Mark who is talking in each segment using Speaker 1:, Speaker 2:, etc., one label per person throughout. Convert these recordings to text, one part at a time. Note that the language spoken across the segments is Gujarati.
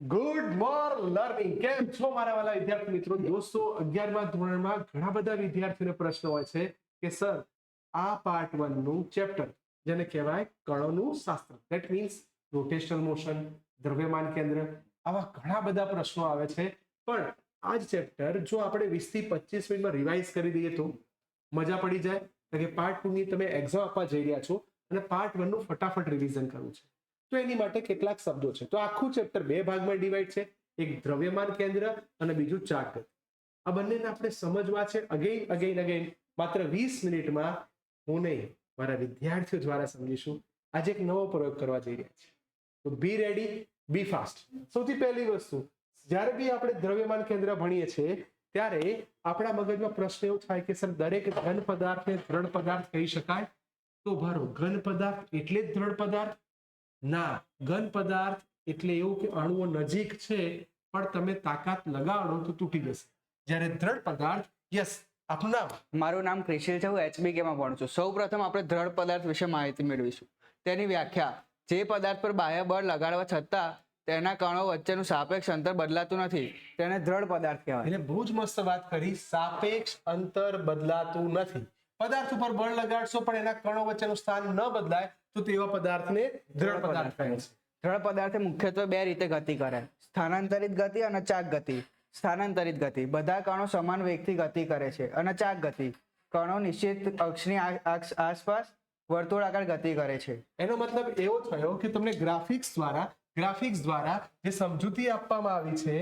Speaker 1: Good morning learning. કેમ છો મારા વાલા વિદ્યાર્થી મિત્રો? દોસ્તો 11મા ધોરણમાં ઘણા બધા વિદ્યાર્થીઓને પ્રશ્ન હોય છે કે સર આ પાર્ટ 1 નું ચેપ્ટર જેને કહેવાય કણોનું શાસ્ત્ર, ધેટ મીન્સ રોટેશનલ મોશન, દ્રવ્યમાન કેન્દ્ર, આવા ઘણા બધા પ્રશ્નો આવે છે. પણ આ જ ચેપ્ટર જો આપણે 20 થી 25 મિનિટમાં રિવાઇઝ કરી દઈએ તો મજા પડી જાય. કે પાર્ટ 2 ની તમે એક્ઝામ આપવા જઈ રહ્યા છો અને પાર્ટ 1 નું ફટાફટ રિવિઝન કરવું છે, તો એની માટે કેટલાક શબ્દો છે. તો આખું ચેપ્ટર બે ભાગમાં ડિવાઈડ છે. એક દ્રવ્યમાન કેન્દ્ર અને બીજું ચાક ગતિ. આ બંનેને આપણે સમજવા છે અગેન માત્ર 20 મિનિટમાં. હું નહીં, મારા વિદ્યાર્થીઓ દ્વારા સમજીશું. આજે એક નવો પ્રયોગ કરવા જઈ રહ્યા છીએ, તો બી રેડી, બી ફાસ્ટ. સૌથી પહેલી વસ્તુ, જ્યારે બી આપણે દ્રવ્યમાન કેન્દ્ર ભણીએ છીએ ત્યારે આપણા મગજમાં પ્રશ્ન એવો થાય કે સર દરેક ઘન પદાર્થને દ્રઢ પદાર્થ કહી શકાય? તો ભારો ઘન પદાર્થ એટલે જ દ્રઢ પદાર્થ? ના, ઘન પદાર્થ એટલે એવું કે અણુઓ નજીક છે પણ તમે તાકાત લગાડો તો તૂટી જશે. જ્યારે દ્રઢ પદાર્થ, યસ આપનું નામ?
Speaker 2: મારું નામ ક્રિશિલ છે. હું HBK માં ભણું છું. સૌપ્રથમ આપણે દ્રઢ પદાર્થ વિશે માહિતી મેળવીશું. તેની વ્યાખ્યા: જે પદાર્થ પર બાહ્ય બળ લગાડવા છતાં તેના કણો વચ્ચેનું સાપેક્ષ અંતર બદલાતું નથી તેને દ્રઢ પદાર્થ કહેવાય.
Speaker 1: એટલે બહુ જ મસ્ત વાત કરી. સાપેક્ષ અંતર બદલાતું નથી. પદાર્થ ઉપર બળ લગાડશો પણ એના કણો વચ્ચેનું સ્થાન ન બદલાય તો તેવા પદાર્થને દ્રઢ પદાર્થ કહે છે.
Speaker 2: દ્રઢ પદાર્થ મુખ્યત્વે બે રીતે ગતિ કરે: સ્થાનાંતરિત ગતિ અને ચાક ગતિ. સ્થાનાંતરિત ગતિ: બધા કણો સમાન વેગથી ગતિ કરે છે. અને ચાક ગતિ: કણો નિશ્ચિત અક્ષની આસપાસ વર્તુળાકાર ગતિ કરે છે.
Speaker 1: એનો મતલબ એવો થયો કે તમને ગ્રાફિક્સ દ્વારા જે સમજૂતી આપવામાં આવી છે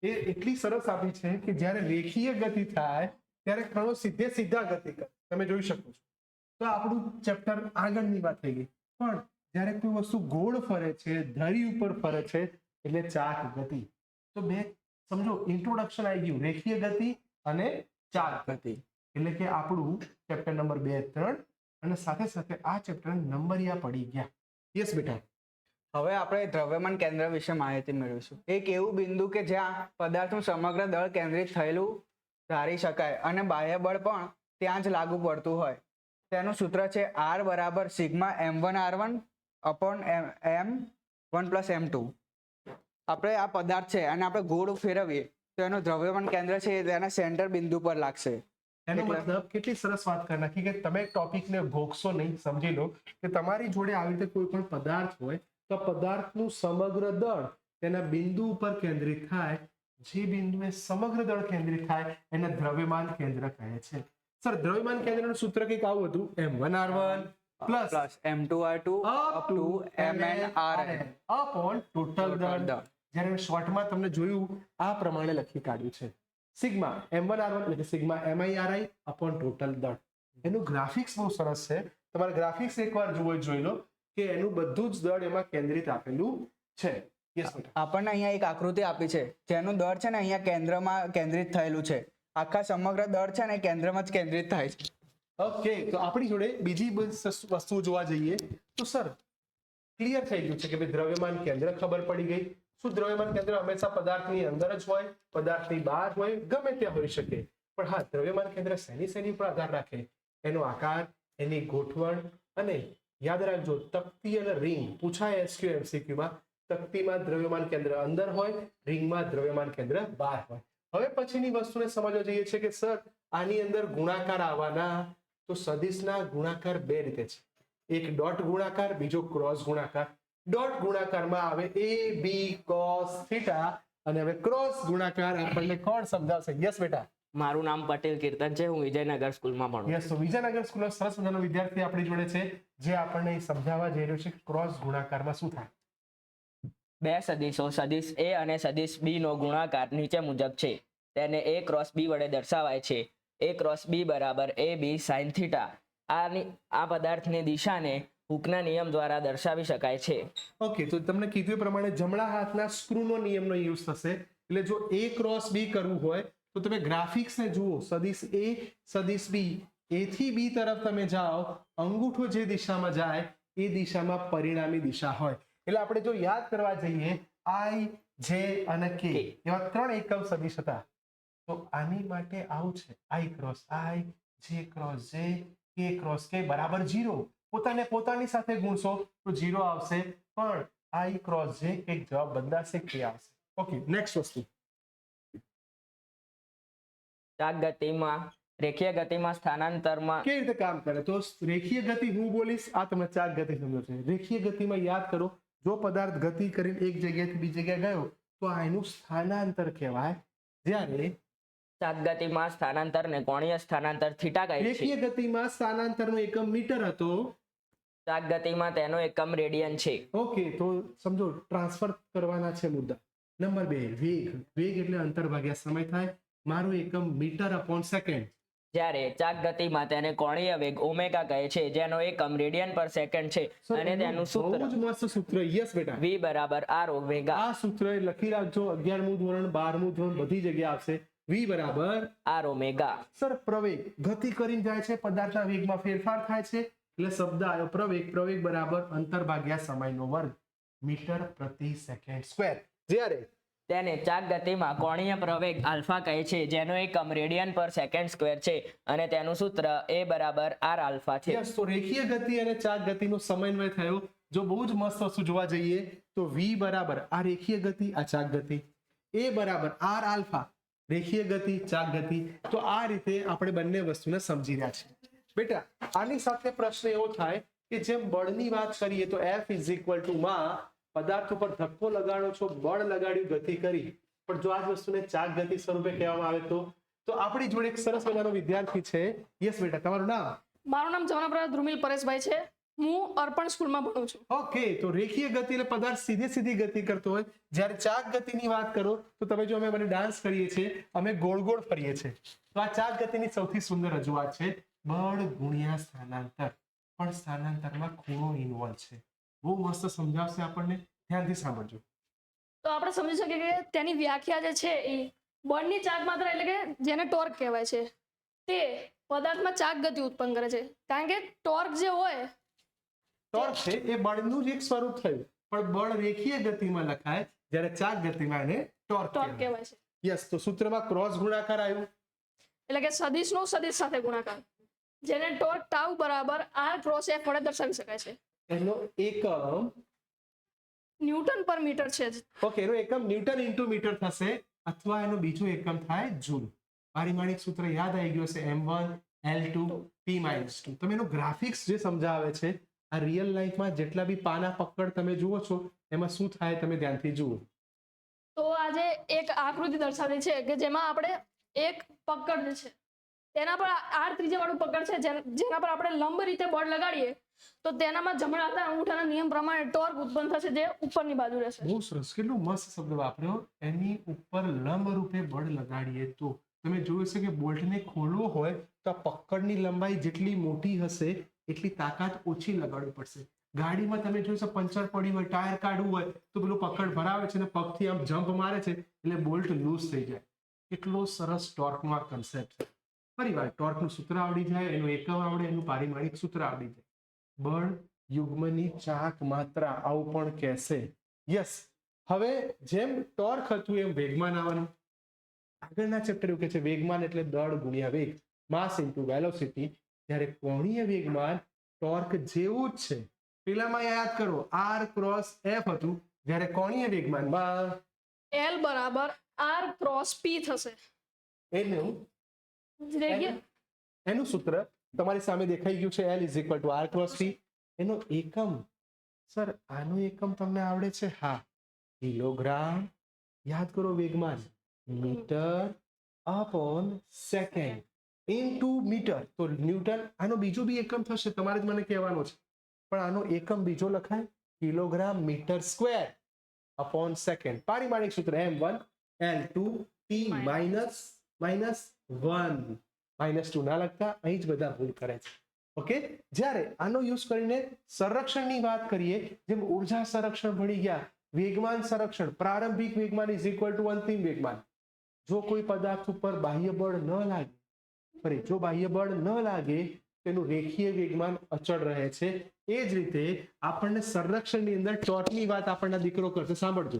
Speaker 1: એ એટલી સરસ આપી છે કે જ્યારે રેખીય ગતિ થાય ત્યારે કણો સીધા ગતિ કરે. તમે જોઈ શકો છો. તો આપણું ચેપ્ટર આગળની વાત થઈ ગઈ. પણ જ્યારે કોઈ વસ્તુ ગોળ ફરે છે, ધરી ઉપર ફરે છે, એટલે ચાક ગતિ. તો બે સમજો, ઇન્ટ્રોડક્શન આવી ગયું, રેખીય ગતિ અને ચાક ગતિ. એટલે કે આપણું ચેપ્ટર નંબર 2, 3 અને સાથે સાથે આ ચેપ્ટર નંબરિયા પડી ગયા. યસ બેટા.
Speaker 2: હવે આપણે દ્રવ્યમાન કેન્દ્ર વિશે માહિતી મેળવીશું. એક એવું બિંદુ કે જ્યાં પદાર્થનું સમગ્ર દળ કેન્દ્રિત થયેલું ધારી શકાય અને બાહ્ય બળ પણ ત્યાં જ લાગુ પડતું હોય. તેનું સૂત્ર છે R બરાબર sigma m1r1 upon m1 plus m2. આપણે આ પદાર્થ છે અને આપણે ગોળ ફેરવીએ તો એનું દ્રવ્યમાન કેન્દ્ર છે તેના સેન્ટર બિંદુ પર લાગશે.
Speaker 1: એનો મતલબ કેટલી સરસ વાત કરી નાખી કે તમે ટોપિકને ભોગશો નહીં. સમજી લો કે તમારી જોડે આવી રીતે કોઈ પણ પદાર્થ હોય તો પદાર્થનું સમગ્ર દળ તેના બિંદુ ઉપર કેન્દ્રિત થાય. જે બિંદુએ સમગ્ર દળ કેન્દ્રિત થાય એને દ્રવ્યમાન કેન્દ્ર કહે છે. સર, દ્રવ્યમાન કેન્દ્રનું સૂત્ર કંઈક આવું હતું: m1r1 plus
Speaker 2: m2r2 up to mnrn
Speaker 1: upon total દળ. જ્યારે શોર્ટમાં તમને જોયું આ પ્રમાણે લખી કાઢ્યું છે: સિગ્મા m1r1 એટલે કે સિગ્મા mi-ri અપોન ટોટલ દળ. એનું ગ્રાફિક્સ બહુ સરસ છે. તમારે ગ્રાફિક્સ એકવાર જોઈ લો કે એનું બધું જ દળ એમાં કેન્દ્રિત આપેલું છે. યસ બેટા.
Speaker 2: આપણને અહીંયા એક આકૃતિ આપી છે જેનું દળ છે ને અહીંયા કેન્દ્રમાં કેન્દ્રિત થયેલું છે. આખા સમગ્ર દળ છે ને કેન્દ્રમાં જ કેન્દ્રિત થાય છે.
Speaker 1: ઓકે, તો આપણી જોડે બીજી વસ્તુ જોવા જઈએ તો સર ક્લિયર થઈ ગયું છે કે ભાઈ દ્રવ્યમાન કેન્દ્ર ખબર પડી ગઈ. શું દ્રવ્યમાન કેન્દ્ર હંમેશા પદાર્થની અંદર જ હોય, પદાર્થની બહાર હોય, ગમે ત્યાં હોઈ શકે? પણ હા, દ્રવ્યમાન કેન્દ્ર શેની પર આધાર રાખે? એનો આકાર, એની ગોઠવણ. અને યાદ રાખજો, તકતી અને રિંગ પૂછાય SQ MCQ માં. તકતીમાં દ્રવ્યમાન કેન્દ્ર અંદર હોય, રિંગમાં દ્રવ્યમાન કેન્દ્ર બહાર હોય. હવે પછીની વસ્તુને સમજવા જઈએ છે કે સર આની અંદર ગુણાકાર આવવાના. તો સદિશના ગુણાકાર બે રીતે છે: એક ડોટ ગુણાકાર, બીજો ક્રોસ ગુણાકાર. ડોટ ગુણાકારમાં આવે a b cos થીટા અને હવે ક્રોસ ગુણાકાર આપણને કોણ સમજાવશે? યસ બેટા.
Speaker 3: મારું નામ પટેલ કીર્તન છે. હું વિજયનગર સ્કૂલમાં ભણું.
Speaker 1: યસ, તો વિજયનગર સ્કૂલનો સરસ મજાનો વિદ્યાર્થી આપણી જોડે છે જે આપણને સમજાવવા જઈ રહ્યો છે કે ક્રોસ ગુણાકારમાં શું થાય.
Speaker 3: બે સદિશો સદિશ A અને સદિશ B નો ગુણાકાર નીચે મુજબ છે. તેને A ક્રોસ B વડે દર્શાવાય છે. A ક્રોસ B બરાબર AB sin થીટા. આ પદાર્થની દિશાને હુકના નિયમ દ્વારા દર્શાવી શકાય છે.
Speaker 1: ઓકે, તો તમને કીધું એ પ્રમાણે જમણા હાથના સ્ક્રૂનો નિયમનો યુઝ થશે. એટલે જો A ક્રોસ B કરવું હોય તો તમે ગ્રાફિક્સને જુઓ. સદિશ A, સદિશ B, A થી B તરફ તમે જાઓ, અંગૂઠો જે દિશામાં જાય એ દિશામાં પરિણામી દિશા હોય. એટલે આપણે જો યાદ કરવા જઈએ, I, J અને K એવા 3 એકમ સદિશ હતા. તો આની માટે આવું છે: I cross I, J cross J, K cross K બરાબર 0. પોતાની સાથે ગુણશો તો 0 આવશે. પણ I ક્રોસ જે એક જવાબ બદલાશે કે આવશે. ઓકે, નેક્સ્ટ વસ્તુ.
Speaker 3: ચાક ગતિમાં રેખીય ગતિમાં સ્થાનાંતરમાં
Speaker 1: કેવી રીતે કામ કરે? તો રેખીય ગતિ હું બોલીશ, આ તમે ચાક ગતિ સમજો છો. રેખીય ગતિમાં યાદ કરો, જો પદાર્થ ગતિ કરીને એક જગ્યાએથી બીજી જગ્યાએ ગયો તો આ એનું સ્થાનાંતર કહેવાય. જ્યારે
Speaker 3: ચાક ગતિમાં સ્થાનાંતરને કોણીય સ્થાનાંતર થીટા કહે છે.
Speaker 1: રેખીય ગતિમાં સ્થાનાંતરનો એકમ મીટર હતો.
Speaker 3: ચાક ગતિમાં તેનો એકમ રેડિયન છે.
Speaker 1: ઓકે, તો સમજો ટ્રાન્સફર કરવાના છે મુદ્દા. નંબર 2, વેગ. વેગ એટલે અંતર ભાગ્યા સમય થાય. મારું એકમ મીટર અપોન સેકન્ડ.
Speaker 3: જ્યારે ચાક ગતિમાં તેને કોણીય વેગ ઓમેગા કહે છે, જેનો એકમ રેડિયન પર સેકન્ડ છે અને તેનું સૂત્ર
Speaker 1: બહુ જ મસ્ત સૂત્ર. યસ બેટા,
Speaker 3: v બરાબર r ઓમેગા.
Speaker 1: આ સૂત્ર લખી રાખજો. 11મું ધોરણ 12મું ધોરણ બધી જગ્યાએ આવશે. v બરાબર
Speaker 3: r ઓમેગા.
Speaker 1: સર પ્રવેગ ગતિ કરીને જાય છે, પદાર્થના વેગમાં ફેરફાર થાય છે એટલે શબ્દ આવ્યો પ્રવેગ. પ્રવેગ બરાબર અંતર ભાગ્યા સમયનો વર્ગ, મીટર પ્રતિ સેકન્ડ સ્ક્વેર. જ્યારે
Speaker 3: તેને ચાક ગતિમાં કોણીય પ્રવેગ આલ્ફા કહે છે, જેનો એકમ રેડિયન પર સેકન્ડ સ્ક્વેર છે અને તેનું સૂત્ર a બરાબર r આલ્ફા છે.
Speaker 1: યસ, તો રેખીય ગતિ અને ચાક ગતિનો સમન્વય થયો. જો બહુ જ મસ્ત વસ્તુ જોવા જઈએ તો v બરાબર આ રેખીય ગતિ, આ ચાક ગતિ, a બરાબર r આલ્ફા રેખીય ગતિ, ચાક ગતિ. તો આ રીતે આપણે બંને વસ્તુને સમજી રહ્યા છીએ. બેટા, આની સાથે પ્રશ્ન એવો થાય કે જેમ બળની વાત કરીએ તો F ઇઝ ઇક્વલ ટુ માં પદાર્થ ઉપર ધક્કો લગાડો છો, બળ લગાડ્યું, ગતિ કરી. પણ જો આ જ વસ્તુને ચાક ગતિ સ્વરૂપે કહેવામાં આવે તો આપણી જોડે એક સરસ મજાનો વિદ્યાર્થી છે. યસ બેટા, તમારું નામ?
Speaker 4: મારું નામ જમનાપરા ધ્રુમિલ પરેશભાઈ છે. હું અર્પણ સ્કૂલમાં ભણું છું.
Speaker 1: ઓકે, તો રેખીય ગતિ એટલે પદાર્થ સીધી ગતિ કરતો હોય. જ્યારે ચાક ગતિની વાત કરો તો તમે જો અમે ડાન્સ કરીએ છીએ, અમે ગોળ ગોળ ફરીએ છીએ. તો આ ચાક ગતિની સૌથી સુંદર રજૂઆત છે. બળ ગુણ્યા સ્થાનાંતર, પણ સ્થાનાંતરમાં ખૂણો ઇન્વોલ્વ છે. બહુ મસ્ત સમજાવશે આપણને, ધ્યાનથી સાંભળજો.
Speaker 4: તો આપણે સમજી શકીએ કે તેની વ્યાખ્યા જે છે એ બળની ચાક માત્રા એટલે કે જેને ટોર્ક કહેવાય છે, તે પદાર્થમાં ચાક ગતિ ઉત્પન્ન કરે છે. કારણ કે ટોર્ક જે હોય,
Speaker 1: ટોર્ક છે એ બળનું જ એક સ્વરૂપ થયું, પણ બળ રેખીય ગતિમાં લખાય, જ્યારે ચાક ગતિમાં એને ટોર્ક
Speaker 4: ટોર્ક
Speaker 1: કહેવાય.
Speaker 4: કહેવાય છે.
Speaker 1: યસ, તો સૂત્રમાં ક્રોસ ગુણાકાર આવ્યું.
Speaker 4: એટલે કે સદિશનો સદિશ સાથે ગુણાકાર, જેને ટોર્ક ટાઉ બરાબર r ક્રોસ f વડે દર્શાવી શકાય છે.
Speaker 1: એનો એકમ
Speaker 4: ન્યૂટન પર મીટર છે.
Speaker 1: ઓકે, એનો એકમ ન્યૂટન ઇન્ટુ મીટર થશે, અથવા એનો બીજો એકમ થાય જૂલ. પારિમાણિક સૂત્ર યાદ આવી ગયું હશે, m1 l2 p-2. તમે એનું ગ્રાફિક્સ જે સમજાવે છે, આ રિયલ લાઈફમાં જેટલા બી પાના પકડ તમે જુઓ છો એમાં શું થાય તમે ધ્યાનથી જુઓ.
Speaker 4: તો આજે એક આકૃતિ દર્શાવી છે કે જેમાં આપણે એક પકડ છે, તેના પર r ત્રિજ્યા વાળું પકડ છે, જેના પર આપણે લંબ રીતે બળ લગાડીએ તો તેનામાં જમણા હાથના અંગૂઠાના નિયમ પ્રમાણે ટોર્ક ઉત્પન્ન થશે, જે ઉપરની બાજુ રહેશે.
Speaker 1: બહુ સરસ, કેટલું મસ્ત શબ્દ વાપર્યો. એની ઉપર લંબ રૂપે બળ લગાડીએ તો તમે જોયું હશે કે બોલ્ટને ખોલવો હોય તો આ પકડની લંબાઈ જેટલી મોટી હશે એટલી તાકાત ઓછી લગાડવી પડશે. ગાડીમાં તમે જોયું હશે પંચર પડી હોય, ટાયર કાઢવું હોય તો પેલું પકડ ભરાવે છે અને પગથી આમ જમ્પ મારે છે એટલે બોલ્ટ લૂઝ થઈ જાય. કેટલો સરસ ટોર્કનો આ કન્સેપ્ટ છે. ફરી વાર, ટોર્કનું સૂત્ર આવડી જાય, એનું એકમ આવડે, એનું પારિમાણિક સૂત્ર આવડી જાય. બળ યુગ્મની ચાક માત્રા આવું પણ કહેશે. યસ, હવે જેમ ટોર્ક હતું એમ વેગમાન આવવાનું. આગળના ચેપ્ટર એવું કહે છે વેગમાન એટલે દળ ગુણ્યા વેગ, માસ ઇન્ટુ વેલોસિટી. જ્યારે કોણીય વેગમાન ટોર્ક જેવું જ છે. પેલામાં યાદ કરો r ક્રોસ f હતું, જ્યારે કોણીય વેગમાનમાં
Speaker 4: l બરાબર r ક્રોસ p થશે.
Speaker 1: એનું સૂત્ર તમારી સામે દેખાઈ ગયું છે, l is equal to r cross p. એનો એકમ, સર આનો એકમ તમને આવડે છે? હા, કિલોગ્રામ. યાદ કરો વેગમાન, metre upon second into metre. તો ન્યૂટન. આનો બીજો બી એકમ થશે, તમારે જ મને કહેવાનો છે, પણ આનો એકમ બીજો લખાય kilogram meter square upon second. પારિમાણિક સૂત્ર m1 l2 p -1. -2 ના લખતા, અહીં જ બધા ભૂલ કરે છે. ઓકે, જ્યારે આનો યુઝ કરીને સંરક્ષણની વાત કરીએ, જેમ ઉર્જા સંરક્ષણ ભણી ગયા, વેગમાન સંરક્ષણ, પ્રારંભિક વેગમાન ઇઝ ઇક્વલ ટુ અંતિમ વેગમાન. જો કોઈ પદાર્થ ઉપર બાહ્ય બળ ન લાગે, જો બાહ્ય બળ ન લાગે તેનું રેખીય વેગમાન અચળ રહે છે. એ જ રીતે આપણને સંરક્ષણની અંદર ટોર્કની વાત આપણના દીકરો કરશે, સાંભળજો.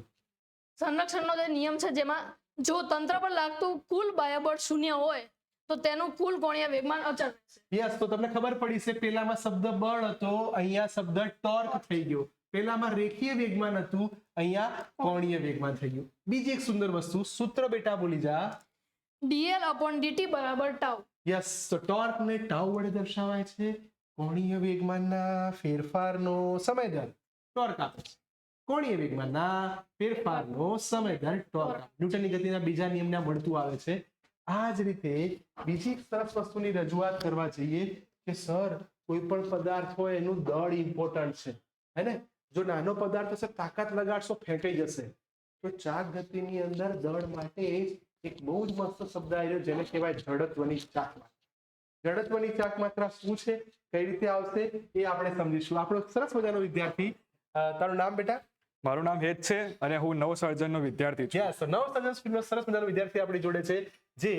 Speaker 4: સંરક્ષણનો જે નિયમ છે, જેમાં જો તંત્ર પર લાગતું કુલ બાહ્ય બળ શૂન્ય હોય તો તેનું કુલ કોણીય વેગમાન અચળ રહેશે.
Speaker 1: યસ, તો તમને ખબર પડી છે પેલામાં શબ્દ બળ હતો, અહીંયા શબ્દ ટોર્ક થઈ ગયો. પેલામાં રેખીય વેગમાન હતું, અહીંયા કોણીય વેગમાન થઈ ગયું. બીજી એક સુંદર વસ્તુ, સૂત્ર બેટા બોલી જા.
Speaker 4: dl/dt બરાબર ટાઉ.
Speaker 1: યસ, તો ટોર્ક ને ટાઉ વડે દર્શાવાય છે. કોણીય વેગમાનના ફેરફારનો સમય દર ટોર્ક આપે છે. કોણીય વેગમાનના ફેરફારનો સમય દર ટોર્ક આપે. ન્યૂટનની ગતિના બીજા નિયમના મળતું આવે છે. આ જ રીતે બીજી એક સરસ વસ્તુની રજૂઆત કરવા જઈએ કે સર કોઈ પણ પદાર્થ હોય એનું દળ ઇમ્પોર્ટન્ટ છે, હે ને? જો નાનો પદાર્થ હશે તાકાત લગાડશો ફેંકાઈ જશે. તો ચાક ગતિની અંદર દળ માટે એક બહુ જ મસ્ત શબ્દ આવ્યો જેને કહેવાય જડત્વની ચાક માત્રા. જડત્વની ચાક માત્રા શું છે, કઈ રીતે આવશે એ આપણે સમજીશું. આપણો સરસ મજાનો વિદ્યાર્થી, તારું નામ બેટા?
Speaker 5: મારું નામ હેત છે અને હું નવસર્જનનો વિદ્યાર્થી છું.
Speaker 1: યસ, નવસર્જન સ્ટ્રીમનો સરસ મજાનો વિદ્યાર્થી આપણી જોડે છે જે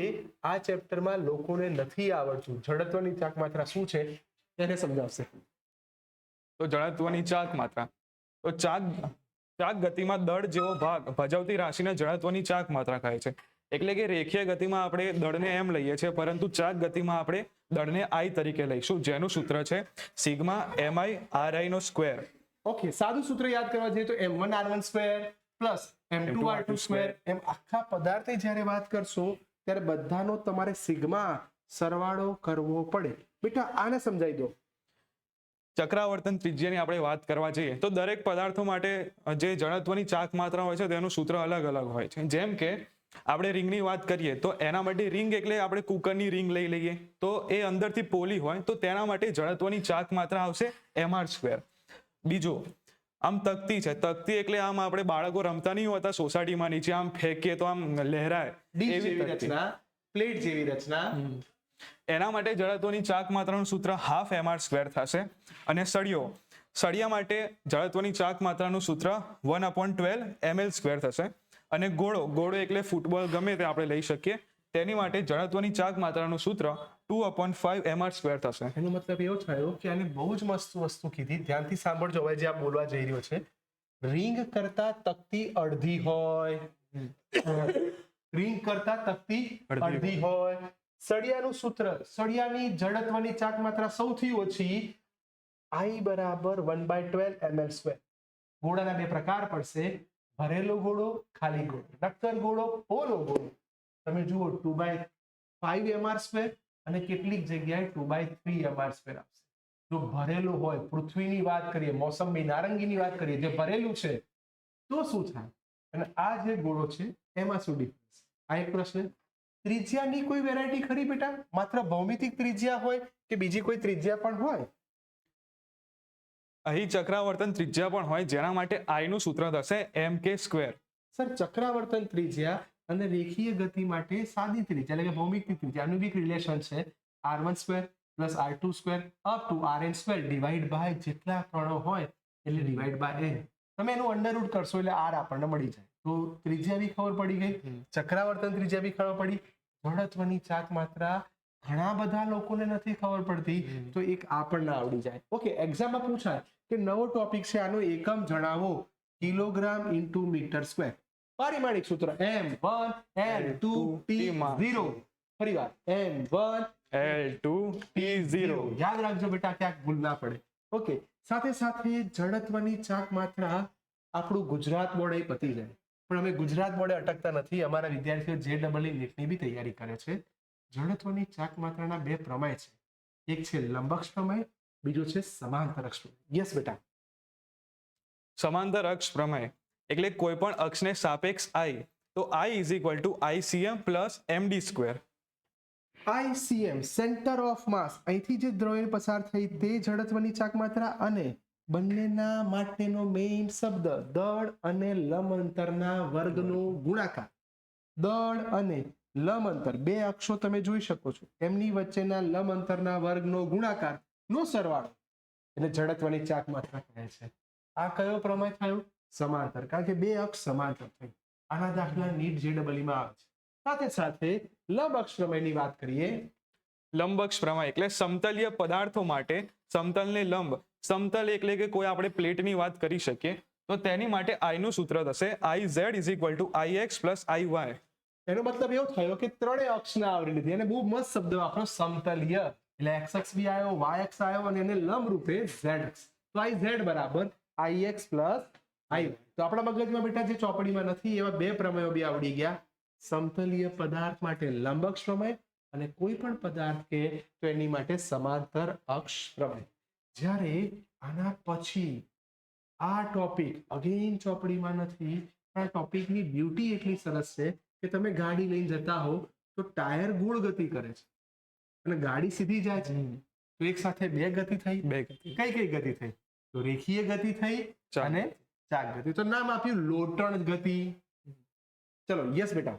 Speaker 1: આ ચેપ્ટરમાં લોકોને નથી આવડતું. જડત્વની ચાક માત્રા શું છે એને સમજાવશે.
Speaker 5: તો જડત્વની ચાક માત્રા, તો ચાક ગતિમાં દળ જેવો ભાગ ભજવતી રાશિને જડત્વની ચાક માત્રા કહે છે. એટલે કે રેખીય ગતિમાં આપણે દળને એમ લઈએ છીએ, પરંતુ ચાક ગતિમાં આપણે દળને આઈ તરીકે લઈશું, જેનું સૂત્ર છે સિગ્મા mi ri નો સ્ક્વેર.
Speaker 1: ઓકે, સાદું સૂત્ર યાદ કરવા જઈએ તો m1 r1 square plus m2 r2 square. એમ આખા પદાર્થની જ્યારે વાત કરશો ત્યારે બધાનો તમારે સિગ્મા સરવાળો કરવો પડે. બેટા આને સમજાવી દો.
Speaker 5: ચક્રાવર્તન ત્રિજ્યાની આપણે વાત કરવા જઈએ તો દરેક પદાર્થો માટે જે જડત્વની ચાક માત્રા હોય છે તેનું સૂત્ર અલગ અલગ હોય છે. જેમ કે આપણે રિંગની વાત કરીએ તો એના માટે રિંગ એટલે આપણે કુકરની રિંગ લઈ લઈએ તો એ અંદરથી પોલી હોય તો તેના માટે જડત્વની ચાક માત્રા આવશે mr સ્ક્વેર. બીજો આમ તકતી છે, તકતી એટલે આમ આપણે બાળકો રમતા નહીં હોતા સોસાયટીમાં, નીચે આમ ફેંકીએ તો આમ લહેરાય
Speaker 1: ડીશ
Speaker 5: એવી
Speaker 1: જેવી
Speaker 5: તકતી.
Speaker 1: રચના, પ્લેટ જેવી રચના.
Speaker 5: એના માટે જડત્વની ચાક માત્રાનું સૂત્ર હાફ mr સ્ક્વેર થશે. અને સળિયા માટે જડત્વની ચાક માત્રાનું સૂત્ર 1/12 ml સ્ક્વેર થશે. અને ગોળો એટલે ફૂટબોલ ગમે તે આપણે લઈ શકીએ, તેની માટે જડત્વની ચાક માત્રાનું સૂત્ર 2/5 mr સ્ક્વેર થશે.
Speaker 1: એનો મતલબ એવો થયો કે આને બહુ જ મસ્ત વસ્તુ કીધી. ધ્યાનથી સાંભળજો હવે જે આ બોલવા જઈ રહ્યો છે. રિંગ કરતા તકતી અડધી હોય, રિંગ કરતા તકતી અડધી હોય. સળિયાનું સૂત્ર, સળિયાની જડત્વની ચાક માત્રા સૌથી ઓછી I બરાબર 1/12 ml સ્ક્વેર. ગોળાના બે પ્રકાર પડશે, ભરેલો ગોળો, ખાલી ગોળો. નક્કર ગોળો, પોલો ગોળો. તમે જુઓ 2/5 mr સ્ક્વેર અને કેટલીક જગ્યાએ 2/3 mr સ્ક્વેર આવશે. જો ભરેલું હોય, પૃથ્વીની વાત કરીએ, મોસંબી નારંગીની વાત કરીએ, જે ભરેલું છે તો શું થાય અને આ જે ગોળો છે એમાં શું ડિફરન્સ? આ એક પ્રશ્ન. ત્રિજ્યાની કોઈ વેરાયટી ખરી બેટા? માત્ર ભૌમિતિક ત્રિજ્યા હોય કે બીજી કોઈ ત્રિજ્યા પણ હોય?
Speaker 5: અહીં ચક્રાવર્તન ત્રિજ્યા પણ હોય જેના માટે I નું સૂત્ર થશે mk સ્ક્વેર.
Speaker 1: સર, ચક્રાવર્તન ત્રિજ્યા અને રેખીય ગતિ માટે સાદી ત્રિજ્યા એટલે કે ભૌમિતિક ત્રિજ્યાનું બી રિલેશન છે r1 square plus r2 square up to rn square divide by જેટલા કણો હોય એટલે ડિવાઈડ બાય n. તમે એનું અંડરરૂટ કરશો એટલે r આપણને મળી જાય. તો ત્રિજ્યા બી ખબર પડી ગઈ, ચક્રાવર્તન ત્રિજ્યા બી ખબર પડી. જડત્વની ચાક માત્રા ઘણા બધા લોકોને નથી ખબર પડતી, તો એક આપણને આવડી જાય. ઓકે, એક્ઝામમાં પૂછાય કે નવો ટોપિક છે, આનો એકમ જણાવો, કિલોગ્રામ ઇન્ટુ મીટર સ્ક્વેર. પારિમાણિક સૂત્ર m1 l2 t0. ફરીવાર m1
Speaker 5: L2 T0.
Speaker 1: યાદ રાખજો બેટા, ક્યાંક ભૂલ ના પડે. ઓકે, સાથે સાથે જડત્વની ચાક માત્રા આપણું ગુજરાત બોર્ડ એ પતી જાય, પણ અમે ગુજરાત બોર્ડે અટકતા નથી. અમારા વિદ્યાર્થીઓ JEE નીટની બી તૈયારી કરે છે. જડત્વની ચાક માત્રાના બે પ્રમેય છે, એક છે લંબક્ષ પ્રમેય, બીજો છે સમાંતર અક્ષ પ્રમેય. યસ બેટા.
Speaker 5: સમાંતર અક્ષ પ્રમેય એટલે કોઈ પણ અક્ષને સાપેક્ષ I, તો I = ICM + MD square.
Speaker 1: ICM centre of માસ, અહીંથી જે દ્રવ્ય પસાર થઈ તે જડત્વની ચાક માત્રા, અને બંનેના માટેનો મેઇન શબ્દ દળ અને લંબ અંતરના વર્ગનો ગુણાકાર. દળ અને લંબ અંતર બે અક્ષો તમે જોઈ શકો છો, એમની વચ્ચેના લંબ અંતરના વર્ગનો ગુણાકાર નો સરવાળો એટલે જડત્વની ચાક માત્રા કહે છે. આ કયો પ્રમેય થયો? સમાંતર, કારણ કે બે અક્ષ સમાંતર થઈ. આના દાખલા નીટ JEE માં આવે છે. સાથે સાથે લંબ અક્ષ પ્રમેયની વાત કરીએ.
Speaker 5: લંબક્ષ પ્રમેય એટલે સમતલીય પદાર્થો માટે સમતલને લંબ, સમતલ એટલે કે કોઈ આપણે પ્લેટની વાત કરી શકીએ, તો તેની માટે I નું સૂત્ર થશે Iz = Ix + Iy.
Speaker 1: એનો મતલબ એવો થયો કે ત્રણેય અક્ષને આવરી લીધી. અને બહુ મસ્ત શબ્દ વાપરો, સમતલીય એટલે x અક્ષ બી આવ્યો, y અક્ષ આવ્યો અને એને લંબ રૂપે z અક્ષ. તો Iz બરાબર ix પ્લસ iy. તો આપણા મગજમાં બેટા જે ચોપડીમાં નથી એવા બે પ્રમેયો બી આવડી ગયા. સમતલીય પદાર્થ માટે લંબ અક્ષ પ્રમેય અને કોઈ પણ પદાર્થ કે તો એની માટે સમાંતર અક્ષ પ્રમેય. જ્યારે આના પછી આ ટોપિક અગેન ચોપડીમાં નથી. આ ટોપિકની બ્યુટી એટલી સરસ છે કે તમે ગાડી લઈને જતા હો તો ટાયર ગોળ ગતિ કરે છે અને ગાડી સીધી જાય છે. તો એક સાથે બે ગતિ થઈ.
Speaker 5: બે ગતિ.
Speaker 1: કઈ કઈ ગતિ થઈ? તો રેખીય ગતિ થઈ
Speaker 5: ચાક
Speaker 1: અને ચાક ગતિ. તો નામ આપ્યું લોટણ ગતિ. ચલો યસ બેટા.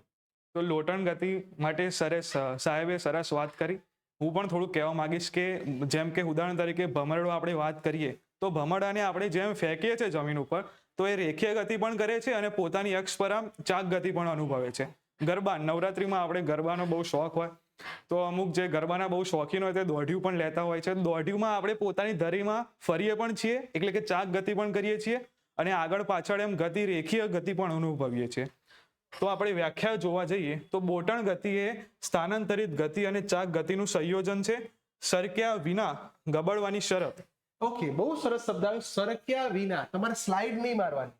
Speaker 5: તો લોટણ ગતિ માટે સાહેબે સરસ વાત કરી. હું પણ થોડુંક કહેવા માંગીશ કે જેમ કે ઉદાહરણ તરીકે ભમરડો આપણે વાત કરીએ તો ભમરડાને આપણે જેમ ફેંકીએ છીએ જમીન ઉપર તો એ રેખીય ગતિ પણ કરે છે અને પોતાની અક્ષ પર આમ ચાક ગતિ પણ અનુભવે છે. ગરબા નવરાત્રિમાં આપણે ગરબાનો બહુ શોખ હોય તો અમુક જે ગરબાના બહુ શોખીન હોય તે દોઢિયું પણ લેતા હોય છે. દોઢિયુંમાં આપણે પોતાની ધરીમાં ફરીએ પણ છીએ એટલે કે ચાક ગતિ પણ કરીએ છીએ અને આગળ પાછળ એમ ગતિ રેખીય ગતિ પણ અનુભવીએ છીએ. તો આપણે વ્યાખ્યા જોવા જઈએ તો બોટણ ગતિ એ સ્થાનાંતરિત ગતિ અને ચાક ગતિનું સંયોજન છે. સરક્યા વિના ગબડવાની શરત.
Speaker 1: ઓકે, બહુ સરસ શબ્દ આવ્યો. સરક્યા વિના. તમારે સ્લાઇડ નહીં મારવાની.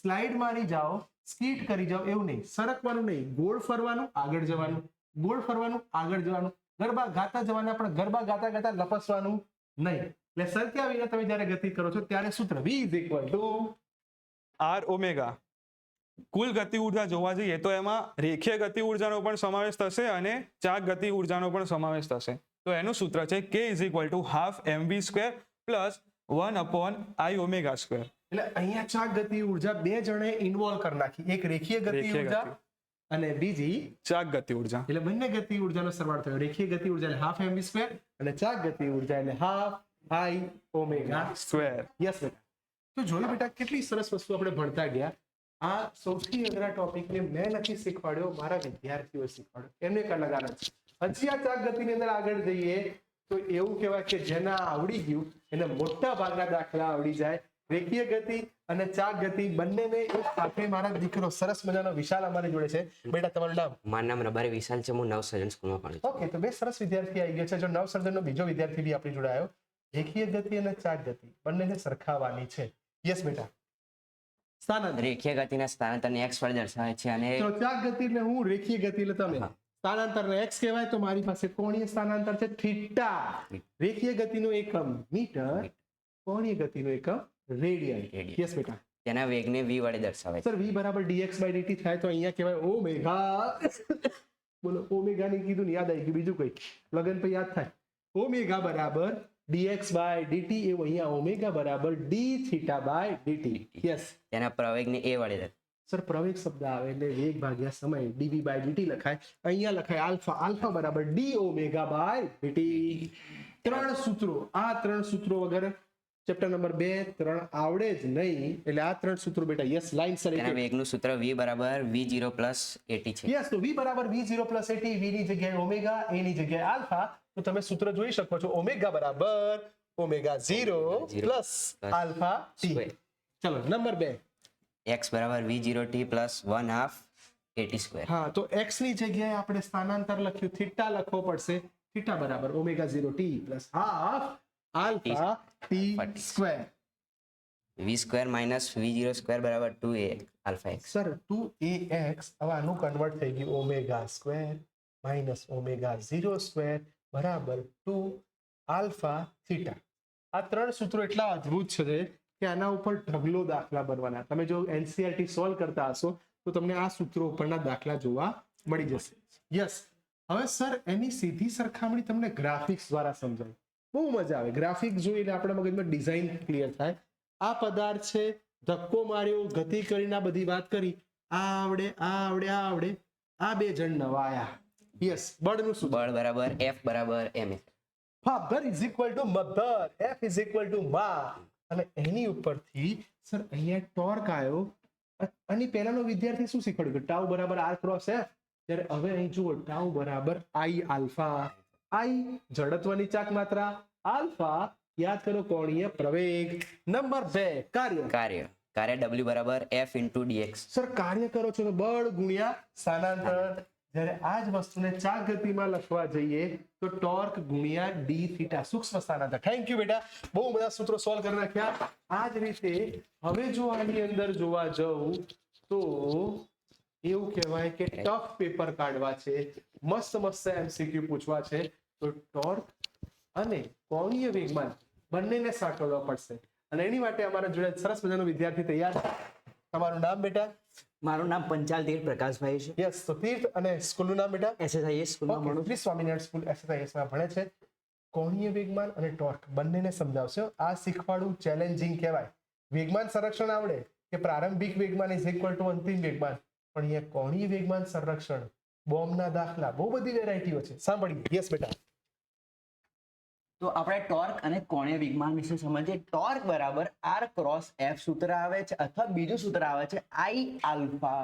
Speaker 1: સ્લાઇડ મારી જાઓ, સ્કીટ કરી જાઓ એવું નહીં. સરકવાનું નહીં. ગોળ ફરવાનું, આગળ જવાનું. ગોળ ફરવાનું, આગળ જવાનું. ગરબા ગાતા જવાના પણ ગરબા ગાતા ગાતા લપસવાનું નહીં. એટલે સરક્યા વિના તમે જ્યારે ગતિ કરો છો ત્યારે સૂત્ર V =
Speaker 5: આર ઓમેગા. કુલ ગતિ ઉર્જા જોવા જઈએ તો એમાં રેખીય ગતિ ઉર્જાનો પણ સમાવેશ થશે અને ચાક ગતિ ઉર્જાનો પણ સમાવેશ થશે. તો એનું સૂત્ર છે K = ½ mv² plus 1/i omega square.
Speaker 1: એટલે અહીંયા ચાક ગતિ ઉર્જા બે જણે ઇન્વોલ્વ કરી નાખી. એક રેખીય ગતિ
Speaker 5: રેખીય
Speaker 1: ઉર્જા
Speaker 5: ગતિ.
Speaker 1: અને બીજી
Speaker 5: ચાક ગતિ ઉર્જા.
Speaker 1: એટલે બંને ગતિ ઉર્જાનો સરવાળો થયો. રેખીય ગતિ ઉર્જા એટલે ½ mv² અને ચાક ગતિ ઉર્જા એટલે ½ i ઓમેગા.
Speaker 5: સ્ક્વેર.
Speaker 1: યસ બેટા. તો જોયું બેટા કેટલી સરસ વસ્તુ આપણે ભણતા ગયા. આ સૌથી અઘરા ટોપિકને મેં નથી શીખવાડ્યો, મારા વિદ્યાર્થીઓ શીખવાડ્યો. એમને એક અલગ આનંદ છે. હજી આ ચાક ગતિની અંદર આગળ જઈએ તો એવું કહેવાય કે જેના આવડી ગયું એને મોટા ભાગના દાખલા આવડી જાય. રેખીય ગતિ અને ચાક ગતિ બંનેને એક સાથે મારા દીકરો સરસ મજાનો વિશાલ અમારી જોડે છે. બેટા તમારું નામ?
Speaker 6: મારું નામ રબારી વિશાલ છે. હું નવસર્જન સ્કૂલમાં ભણું છું.
Speaker 1: ઓકે, તો બે સરસ વિદ્યાર્થી આવી ગયા છે. જો નવસર્જનનો બીજો વિદ્યાર્થી બી આપણી જોડે આવ્યો. રેખીય ગતિ અને ચાક ગતિ બંનેને સરખાવવાની છે. યસ બેટા. સ્થાનાંતર.
Speaker 6: રેખીય ગતિના સ્થાનાંતરને x વડે દર્શાવે છે અને
Speaker 1: તો ચાક ગતિ એટલે હું, રેખીય ગતિ એટલે તમે. સ્થાનાંતરને x કહેવાય. તો મારી પાસે કોણીય સ્થાનાંતર છે થીટા. રેખીય ગતિનો એકમ મીટર, કોણીય ગતિનો એકમ રેડિયન. યસ બેટા.
Speaker 6: તેના વેગને v વડે દર્શાવે છે.
Speaker 1: સર v = dx/dt થાય તો અહીંયા કહેવાય ઓમેગા. બોલો, ઓમેગા ની કીધું ને યાદ આવી ગયું. બીજું કઈ લગન પછી યાદ થાય. ઓમેગા બરાબર dx/dt. એવું અહીંયા ઓમેગા બરાબર dθ/dt. યસ.
Speaker 6: તેના પ્રવેગને a વડે દર્શાવે.
Speaker 1: સર પ્રવેગ શબ્દ આવે એટલે વેગ ભાગ્યા સમય dv/dt લખાય. અહીંયા લખાય આલ્ફા. આલ્ફા બરાબર d ω/dt. ત્રણ સૂત્રો. આ ત્રણ સૂત્રો વગર ચેપ્ટર નંબર 2 3 આવડે જ નહીં. એટલે આ ત્રણ સૂત્રો બેટા યસ લાઈન સર.
Speaker 6: તેના વેગનું સૂત્ર v = v0 + at છે.
Speaker 1: યસ. તો v = v0 + at. v ની જગ્યાએ ઓમેગા, a ની જગ્યાએ આલ્ફા. તો તમે સૂત્ર જોઈ શકો છો. ઓમેગા બરાબર ω0 + આલ્ફા t. ચલો નંબર 2.
Speaker 6: x = v0t + 1/2 at².
Speaker 1: હા, તો x ની જગ્યાએ આપણે સ્થાનાંતર લખ્યું થીટા લખવો પડશે. થીટા બરાબર ω0t + ½ alpha t².
Speaker 6: v² - v0² = 2a α x.
Speaker 1: Sir 2ax હવે આનું કન્વર્ટ થઈ ગયું ω² - ω02 બરાબર 2 આલ્ફા થીટા. આ ત્રણ સૂત્રો એટલા અદ્ભુત છે કે આના ઉપર ઢગલો દાખલા બનવાના. તમે જો NCERT સોલ્વ કરતા હશો તો તમને આ સૂત્રો ઉપરના દાખલા જોવા મળી જશે. યસ. હવે સર એની સીધી સરખામણી તમને ગ્રાફિક્સ દ્વારા સમજાય. બહુ મજા આવે. ગ્રાફિક જોઈને આપણા મગજમાં ડિઝાઇન ક્લિયર થાય. આ પદાર્થ છે, ધક્કો માર્યો, ગતિ કરીને આ બધી વાત કરી. આ આવડે, આ આવડે, આ આવડે. આ બે જણ નવા આયા. યસ. બળનું શું?
Speaker 6: બળ = F = ma.
Speaker 1: father = mother, F = ma. અને એની ઉપરથી સર અહીંયા ટોર્ક આવ્યો. આની પહેલાનો વિદ્યાર્થી શું શીખવાડ્યું કે ટાઉ બરાબર r × f. ત્યારે હવે અહીં જુઓ ટાઉ બરાબર i આલ્ફા. i જડત્વની ચાક માત્રા, આલ્ફા યાદ કરો કોણીય પ્રવેગ. નંબર 2 કાર્ય.
Speaker 6: કાર્ય w = F × dx.
Speaker 1: સર કાર્ય કરો છો તો બળ ગુણ્યા સ્થાનાંતર. જ્યારે આ જ વસ્તુને ચાક ગતિમાં લખવા જઈએ તો ટોર્ક ગુણ્યા ડી થીટા સૂક્ષ્મ સ્થાનાંતર. થેન્ક યુ બેટા, બહુ બધા સૂત્રો સોલ્વ કરી નાખ્યા. આ જ રીતે હવે જો આની અંદર જોવા જવું તો એવું કહેવાય કે ટફ પેપર કાઢવા છે, મસ્ત મસ્ત MCQ પૂછવા છે, તો ટોર્ક અને કોણીય વેગમાન બંનેને સાંકળવા પડશે. અને એની માટે અમારા જોડે સરસ મજાનો વિદ્યાર્થી તૈયાર છે. તમારું નામ બેટા?
Speaker 7: મારું નામ પંચાલ તીર્થ પ્રકાશભાઈ છે.
Speaker 1: યસ, તો તીર્થ, અને સ્કૂલનું નામ બેટા?
Speaker 7: SSIS સ્કૂલમાં ભણું છું.
Speaker 1: શ્રી સ્વામિનારાયણ સ્કૂલ SSIS માં ભણે છે. કોણીય વેગમાન અને ટોર્ક બંનેને સમજાવશે. આ શીખવાડવું ચેલેન્જિંગ કહેવાય. વેગમાન સંરક્ષણ આવડે કે પ્રારંભિક વેગમાન ઇઝ ઇક્વલ ટુ અંતિમ વેગમાન, પણ અહીંયા કોણીય વેગમાન સંરક્ષણ, બોમ્બના દાખલા, બહુ બધી વેરાયટીઓ છે. સાંભળીએ. યસ બેટા.
Speaker 7: તો આપણે ટોર્ક અને કોણીય વેગમાન વિશે સમજીએ. ટોર્ક બરાબર R ક્રોસ F સૂત્ર આવે છે, અથવા બીજું સૂત્ર આવે છે I આલ્ફા.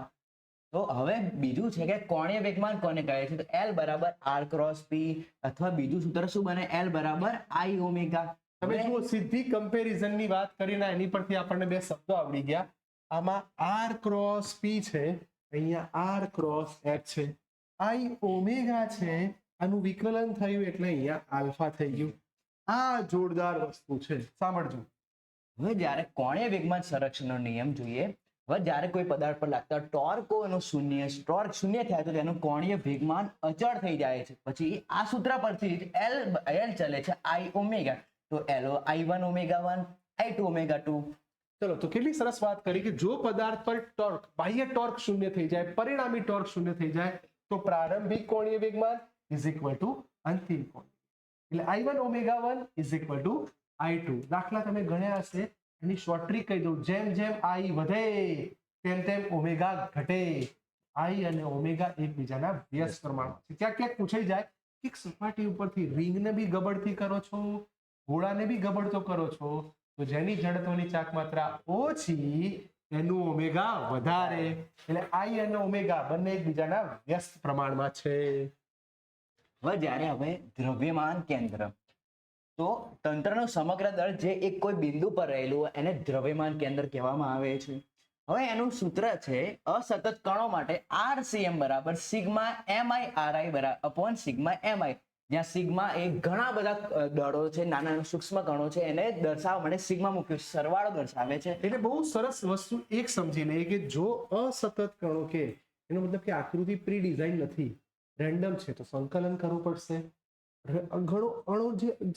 Speaker 7: તો હવે બીજું છે કે કોણીય વેગમાન કોને કહે છે? તો L બરાબર R ક્રોસ P, અથવા બીજું સૂત્ર શું બને? L બરાબર I ઓમેગા.
Speaker 1: તમે જુઓ, સીધી કમ્પેરિઝન ની વાત કરીને એની પરથી આપણને બે શબ્દો આવડી ગયા. આમાં R ક્રોસ P છે, અહીંયા R ક્રોસ F છે, I ઓમેગા છે, આનું વિકલન થયું એટલે અહીંયા આલ્ફા થઈ ગયું. આ જોરદાર વસ્તુ છે, સાંભળજો.
Speaker 7: હવે જ્યારે કોણીય વેગમાન સંરક્ષણનો નિયમ જોઈએ, હવે જ્યારે કોઈ પદાર્થ પર લાગતા ટોર્કો એનું ટોર્ક શૂન્ય થાય તો તેનું કોણીય વેગમાન અચળ થઈ જાય છે. પછી આ સૂત્ર પરથી જ L ચલે છે I ઓમેગા. તો I1 ઓમેગા 1, I2 ઓમેગા 2.
Speaker 1: ચલો, તો કેટલી સરસ વાત કરી કે જો પદાર્થ પર ટોર્ક, બાહ્ય ટોર્ક શૂન્ય થઈ જાય, પરિણામી ટોર્ક શૂન્ય થઈ જાય, તો પ્રારંભિક કોણીય વેગમાન ઇઝ ઇક્વલ ટુ અંતિમ કોણીય. એટલે I1 omega 1 is equal to I2. દાખલા તમે ગણ્યા હશે, એની શોર્ટ ટ્રીક કહી દઉં. જેમ જેમ I વધે તેમ તેમ ઓમેગા ઘટે. I અને ઓમેગા એકબીજાના વ્યસ્ત પ્રમાણમાં છે. ક્યાંક ક્યાંક પૂછાઈ જાય કે સપાટી ઉપરથી રિંગને બી ગબડતી કરો છો, ગોળાને બી ગબડતો કરો છો, તો જેની જડત્વની ચાક માત્રા ઓછી એનું ઓમેગા વધારે. એટલે I અને ઓમેગા બંને એકબીજાના વ્યસ્ત પ્રમાણમાં છે.
Speaker 7: હવે દ્રવ્યમાન કેન્દ્ર, તો તંત્રનો સમગ્ર દળ જે એક કોઈ બિંદુ પર રહેલું હોય એને દ્રવ્યમાન કેન્દ્ર કહેવામાં આવે છે. હવે એનું સૂત્ર છે અસતત કણો માટે RCM બરાબર સિગ્મા MI RI બરાબર અપોન સિગ્મા MI, જ્યાં સિગ્મા એ ઘણા બધા દળો છે, નાના નાના સૂક્ષ્મ કણો છે, એને દર્શાવવા માટે સિગ્મા મૂક્યું, સરવાળો દર્શાવે છે.
Speaker 1: એટલે બહુ સરસ વસ્તુ એક સમજી લઈએ કે જો અસતત કણો કે એનો મતલબ કે આકૃતિ પ્રી ડિઝાઇન નથી, રેન્ડમ છે, તો સંકલન કરવું પડશે.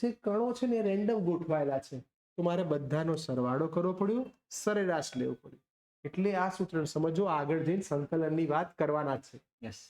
Speaker 1: જે કણો છે ને રેન્ડમ ગોઠવાયેલા છે, તો મારે બધાનો સરવાળો કરવો પડ્યો, સરેરાશ લેવું પડ્યું. એટલે આ સૂત્ર સમજો, આગળ જઈને સંકલનની વાત કરવાના છે.
Speaker 7: યસ.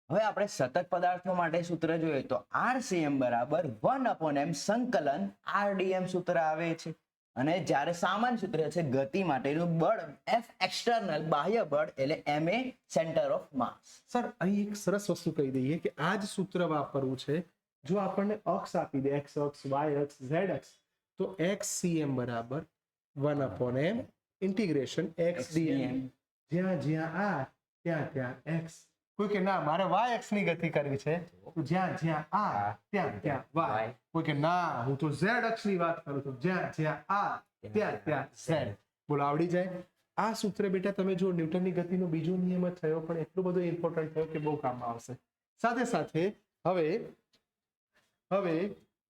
Speaker 7: હવે આપણે સતત પદાર્થો માટે સૂત્ર જોઈએ તો RCM બરાબર 1/m સંકલન RDM સૂત્ર આવે છે. અને જ્યારે સામાન્ય સૂત્ર છે ગતિ માટેનું બળ F એક્સટર્નલ બાહ્ય બળ એટલે MA centre of mass.
Speaker 1: Sir, અહીં એક સરસ વસ્તુ કહી દઈએ કે આ જ સૂત્ર વાપરવું છે. જો આપણને અક્ષ આપી દે, x અક્ષ, y અક્ષ, z અક્ષ, તો XCM બરાબર 1/m ઇન્ટિગ્રેશન XDM. જ્યાં જ્યાં r ત્યાં ત્યાં x. કોઈ કે ના મારે y અક્ષ ની ગતિ કરવી છે, તો જ્યાં જ્યાં r ત્યાં ત્યાં y. કોઈ કે ના હું તો z અક્ષ ની વાત કરું છું, જ્યાં જ્યાં r ત્યાં ત્યાં z. બોલો, આવડી જાય. આ સૂત્ર બેટા તમે જો ન્યૂટનની ગતિનો બીજો નિયમ જ થયો, પણ એટલું બધું ઇમ્પોર્ટન્ટ થયો કે બહુ કામમાં આવશે. સાથે સાથે હવે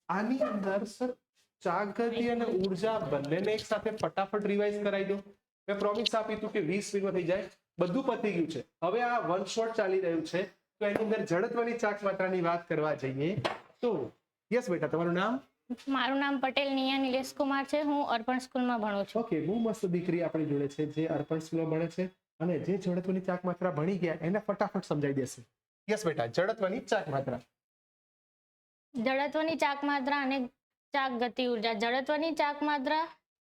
Speaker 1: આની અંદર સર ચાક ગતિ અને ઉર્જા બંનેને એક સાથે ફટાફટ રિવાઇઝ કરાવી દો. મેં પ્રોમિસ આપી હતું કે 20 મિનિટમાં થઈ જાય. બધું પતી ગયું છે. હવે આ વન શોટ ચાલી રહ્યું છે, તો એની અંદર જડત્વની ચાક માત્રાની વાત કરવા જઈએ તો યસ બેટા, તમારું નામ?
Speaker 8: મારું નામ પટેલ નિયા નિલેશ કુમાર છે. હું અર્પણ સ્કૂલમાં ભણું છું.
Speaker 1: ઓકે, બહુ મસ્ત દીકરી આપણી જોડે છે જે અર્પણ સ્કૂલમાં ભણે છે, અને જે જડત્વની ચાક માત્રા ભણી ગયા એને ફટાફટ સમજાવી દેશે. યસ બેટા, જડત્વની ચાક માત્રા.
Speaker 8: જડત્વની ચાક માત્રા અને ચાક ગતિ ઉર્જા. જડત્વની ચાક માત્રા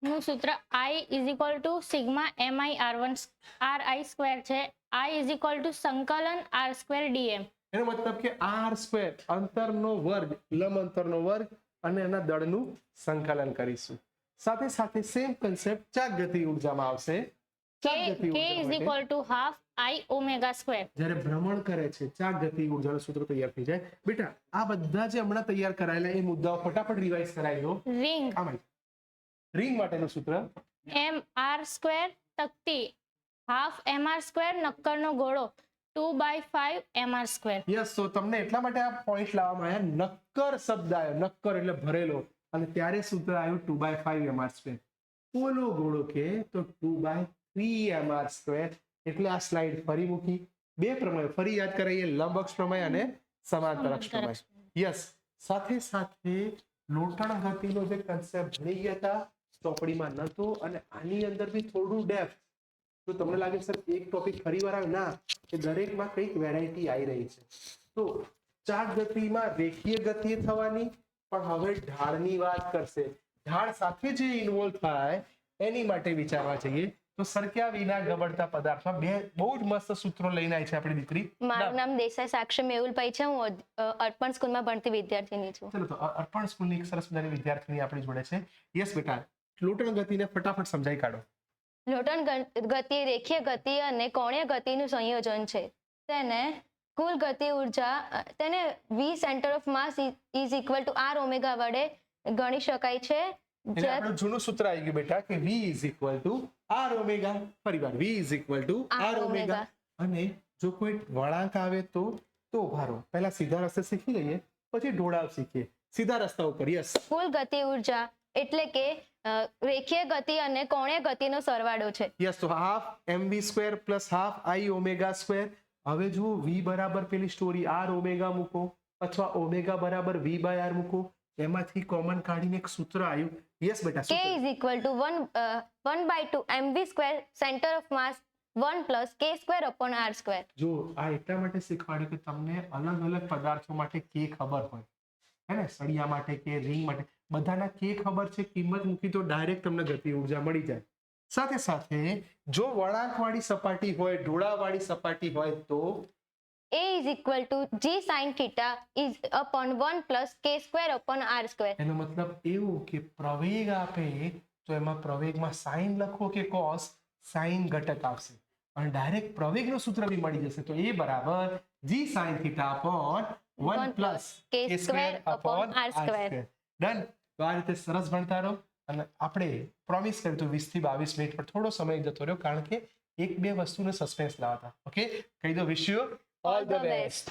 Speaker 8: નું સૂત્ર I is equal to sigma MI RI square છે. I ઇઝ ઇક્વલ ટુ સંકલન R સ્ક્વેર DM.
Speaker 1: એનો મતલબ કે r સ્ક્વેર અંતરનો વર્ગ, લંબ અંતરનો વર્ગ, અને એના દળનું સંકલન કરીશું. સાથે સાથે સેમ કન્સેપ્ટ ચાક ગતિ ઉર્જામાં આવશે. ચાક ગતિ
Speaker 8: K
Speaker 1: ઉર્જા
Speaker 8: ઇઝ
Speaker 1: માટે
Speaker 8: equal to half I omega square.
Speaker 1: જ્યારે ભ્રમણ કરે છે ચાક ગતિ ઉર્જાનું સૂત્ર તૈયાર થઈ જાય. બેટા, આ બધા જે હમણાં તૈયાર કરાયેલા એ મુદ્દાઓ ફટાફટ રિવાઇઝ કરાવી દો.
Speaker 8: રિંગ
Speaker 1: આમાં રિંગ માટેનું સૂત્ર
Speaker 8: MR સ્ક્વેર તકતી હાફ MR સ્ક્વેર નક્કરનો ગોળો 2/5 mr².
Speaker 1: યસ, તો તમને એટલા માટે આ પોઈન્ટ લાવવામાં આવ્યા, નક્કર શબ્દ આવ્યો, નક્કર એટલે ભરેલો, અને ત્યારે સૂત્ર આવ્યું 2/5 mr². ઓલો ગોળો કે તો 2/3 mr². એટલે આ સ્લાઇડ ફરી મૂકી, બે પ્રમેય ફરી યાદ કરાઈએ, લંબ અક્ષ પ્રમેય અને સમાંતર અક્ષ પ્રમેય. યસ, સાથે સાથે લોટણ ગતિનો જે કન્સેપ્ટ ભણી ગયા હતા ચોપડીમાં નતો, અને આની અંદર બી થોડું ડેપ્થ. તો તમને લાગે સર એક ટોપિક ફરી વાર આવ્યો, ના, એ દરેકમાં કંઈક વેરાયટી આવી રહી છે. તો ચાક ગતિમાં રેખીય ગતિ થવાની, પણ હવે ઢાળની વાત કરશે. ઢાળ સાથે જે ઇન્વોલ્વ થાય એની માટે વિચારવા જઈએ તો સરક્યા વિના ગબડતા પદાર્થમાં બે બહુ જ મસ્ત સૂત્રો લઈને આવી છે આપણી દીકરી.
Speaker 9: મારું નામ દેસાઈ સાક્ષી મેહુલભાઈ છે. હું અર્પણ સ્કૂલમાં ભણતી વિદ્યાર્થીની છું.
Speaker 1: ચલો, તો અર્પણ સ્કૂલની એક સરસ મજાની વિદ્યાર્થીની આપણી જોડે છે. યસ બેટા, લોટણ ગતિને ફટાફટ સમજાઈ કાઢો.
Speaker 9: લોટન ગતિ રેખીય ગતિ અને કોણીય ગતિનું સંયોજન છે. તેને કુલ ગતિ ઉર્જા તેને v centre of mass is equal to r omega વડે ગણી શકાય છે.
Speaker 1: એટલે આપણું જૂનું સૂત્ર આવી ગયું બેટા કે v is equal to r omega. ફરીવાર v is equal to r omega. અને જો કોઈ વળાંક આવે તો ભારો પહેલા સીધા રસ્તે શીખી લઈએ, પછી ઢોળાવ શીખીએ. સીધા રસ્તા ઉપર. યસ,
Speaker 9: કુલ ગતિ ઉર્જા એટલે કે રેખીય ગતિ અને કોણીય ગતિનો સરવાળો છે.
Speaker 1: યસ, તો half mv² plus half i omega square. હવે જો v બરાબર પેલી સ્ટોરી r ઓમેગા મૂકો, અથવા ઓમેગા બરાબર v બાય r મૂકો, એમાંથી કોમન કાઢીને એક સૂત્ર આવ્યું. યસ બેટા,
Speaker 9: k is equal to 1/2 mv² centre of mass 1 plus k² upon r².
Speaker 1: જો આ એટલા માટે શીખવાડ્યું કે તમને અલગ અલગ પદાર્થો માટે કે ખબર હોય, હે ને, સળિયા માટે કે રિંગ માટે બધાના કે ખબર છે, કિંમત મૂકી તો ડાયરેક્ટ તમને ગતિ ઉર્જા મળી જાય. સાથે સાથે જો વળાંકવાળી સપાટી હોય, ઢોળાવવાળી સપાટી હોય તો
Speaker 9: a is equal to g sin theta is upon 1 plus k² upon r².
Speaker 1: એનો મતલબ એવું કે પ્રવેગ આપે તો એમાં પ્રવેગમાં સાઇન લખો કે કોસ, સાઇન ઘટક આવશે, અને ડાયરેક્ટ પ્રવેગનું સૂત્ર બી મળી જશે. તો a બરાબર g sin theta upon 1 plus k² upon r². Done. તો આ રીતે સરસ ભણતા રહો. અને આપણે પ્રોમિસ કર્યું તો 20 થી 22 મિનિટ પર થોડો સમય જતો રહ્યો, કારણ કે એક બે વસ્તુને સસ્પેન્સ લાવતા. ઓકે, કહી દો, wish you all the best.